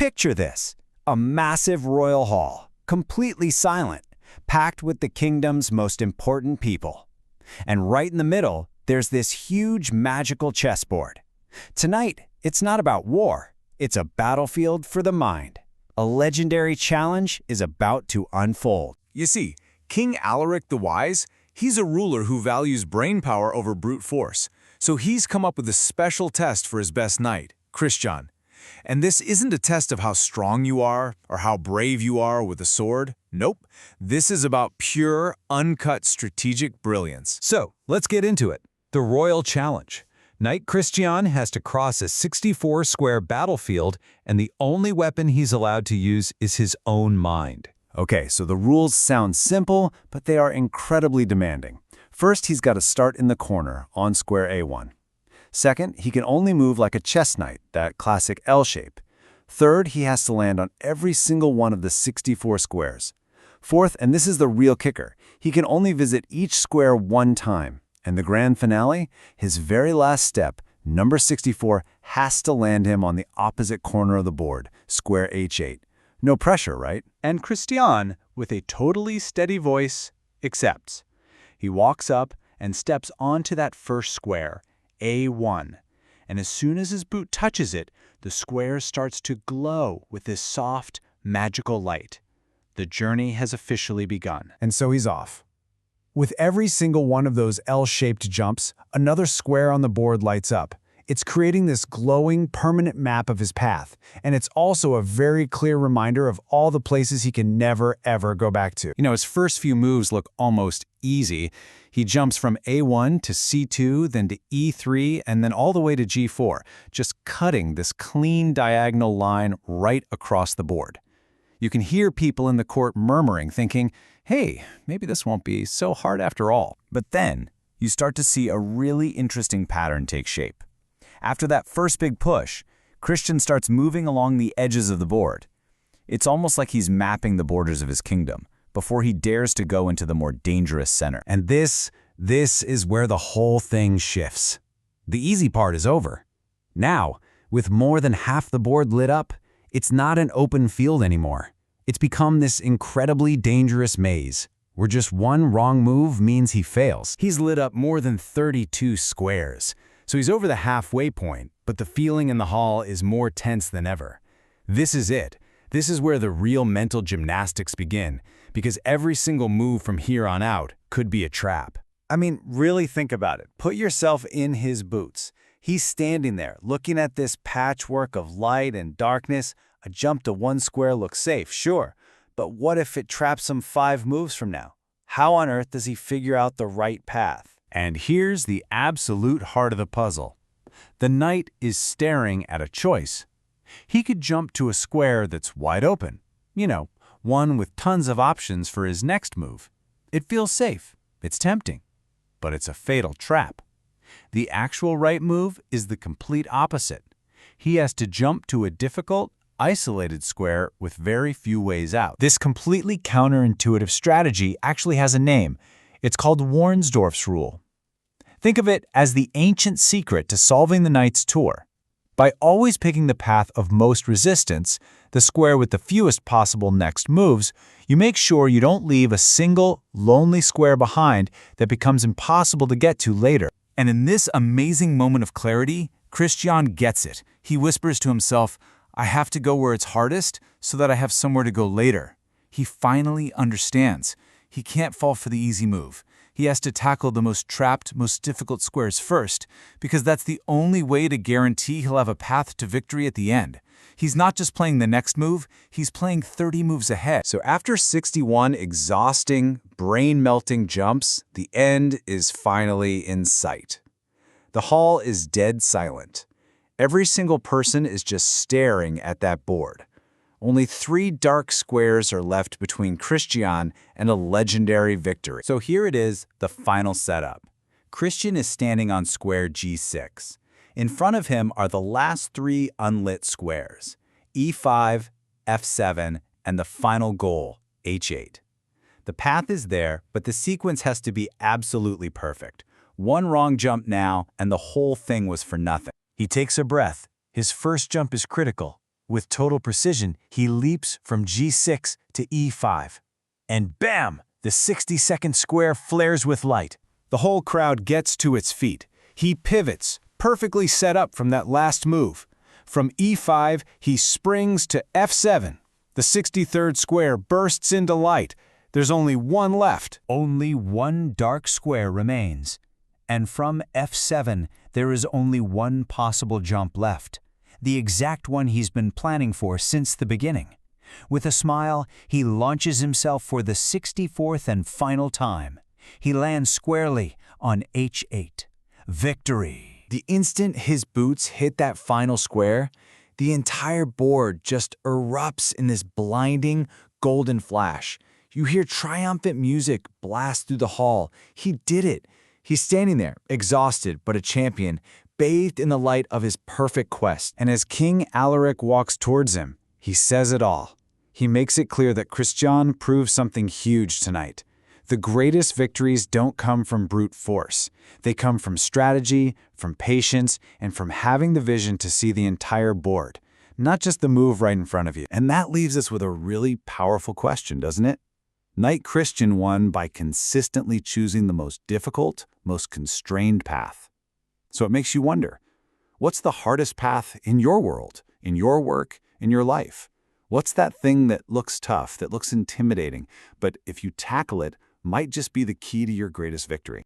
Picture this, a massive royal hall, completely silent, packed with the kingdom's most important people. And right in the middle, there's this huge magical chessboard. Tonight, it's not about war, it's a battlefield for the mind. A legendary challenge is about to unfold. You see, King Alaric the Wise, he's a ruler who values brainpower over brute force. So he's come up with a special test for his best knight, Christian. And this isn't a test of how strong you are or how brave you are with a sword. Nope. This is about pure, uncut strategic brilliance. So, let's get into it. The Royal Challenge. Knight Christian has to cross a 64-square battlefield, and the only weapon he's allowed to use is his own mind. Okay, so the rules sound simple, but they are incredibly demanding. First, he's got to start in the corner, on square A1. Second, he can only move like a chess knight, that classic L shape. Third, he has to land on every single one of the 64 squares. Fourth, and this is the real kicker, he can only visit each square one time. And the grand finale, his very last step, number 64, has to land him on the opposite corner of the board, square H8. No pressure, right? And Christian, with a totally steady voice, accepts. He walks up and steps onto that first square, A1. And as soon as his boot touches it, the square starts to glow with this soft, magical light. The journey has officially begun. And so he's off. With every single one of those L-shaped jumps, another square on the board lights up. It's creating this glowing, permanent map of his path, and it's also a very clear reminder of all the places he can never, ever go back to. You know, his first few moves look almost easy. He jumps from A1 to C2, then to E3, and then all the way to G4, just cutting this clean diagonal line right across the board. You can hear people in the court murmuring, thinking, hey, maybe this won't be so hard after all. But then, you start to see a really interesting pattern take shape. After that first big push, Christian starts moving along the edges of the board. It's almost like he's mapping the borders of his kingdom before he dares to go into the more dangerous center. And this is where the whole thing shifts. The easy part is over. Now, with more than half the board lit up, it's not an open field anymore. It's become this incredibly dangerous maze, where just one wrong move means he fails. He's lit up more than 32 squares. So he's over the halfway point, but the feeling in the hall is more tense than ever. This is it. This is where the real mental gymnastics begin, because every single move from here on out could be a trap. I mean, really think about it. Put yourself in his boots. He's standing there, looking at this patchwork of light and darkness. A jump to one square looks safe, sure, but what if it traps him 5 moves from now? How on earth does he figure out the right path? And here's the absolute heart of the puzzle. The knight is staring at a choice. He could jump to a square that's wide open. You know, one with tons of options for his next move. It feels safe. It's tempting. But it's a fatal trap. The actual right move is the complete opposite. He has to jump to a difficult, isolated square with very few ways out. This completely counterintuitive strategy actually has a name. It's called Warnsdorf's rule. Think of it as the ancient secret to solving the knight's tour. By always picking the path of most resistance, the square with the fewest possible next moves, you make sure you don't leave a single, lonely square behind that becomes impossible to get to later. And in this amazing moment of clarity, Christian gets it. He whispers to himself, I have to go where it's hardest so that I have somewhere to go later. He finally understands. He can't fall for the easy move. He has to tackle the most trapped, most difficult squares first, because that's the only way to guarantee he'll have a path to victory at the end. He's not just playing the next move, he's playing 30 moves ahead. So after 61 exhausting, brain-melting jumps, the end is finally in sight. The hall is dead silent. Every single person is just staring at that board. Only 3 dark squares are left between Christian and a legendary victory. So here it is, the final setup. Christian is standing on square G6. In front of him are the last 3 unlit squares, E5, F7, and the final goal, H8. The path is there, but the sequence has to be absolutely perfect. One wrong jump now, and the whole thing was for nothing. He takes a breath. His first jump is critical. With total precision, he leaps from G6 to E5. And bam! The 60-second square flares with light. The whole crowd gets to its feet. He pivots, perfectly set up from that last move. From E5, he springs to F7. The 63rd square bursts into light. There's only one left. Only one dark square remains. And from F7, there is only one possible jump left. The exact one he's been planning for since the beginning. With a smile, he launches himself for the 64th and final time. He lands squarely on H8. Victory! The instant his boots hit that final square, the entire board just erupts in this blinding, golden flash. You hear triumphant music blast through the hall. He did it. He's standing there, exhausted but a champion, bathed in the light of his perfect quest. And as King Alaric walks towards him, he says it all. He makes it clear that Christian proved something huge tonight. The greatest victories don't come from brute force. They come from strategy, from patience, and from having the vision to see the entire board, not just the move right in front of you. And that leaves us with a really powerful question, doesn't it? Knight Christian won by consistently choosing the most difficult, most constrained path. So it makes you wonder, what's the hardest path in your world, in your work, in your life? What's that thing that looks tough, that looks intimidating, but if you tackle it, might just be the key to your greatest victory?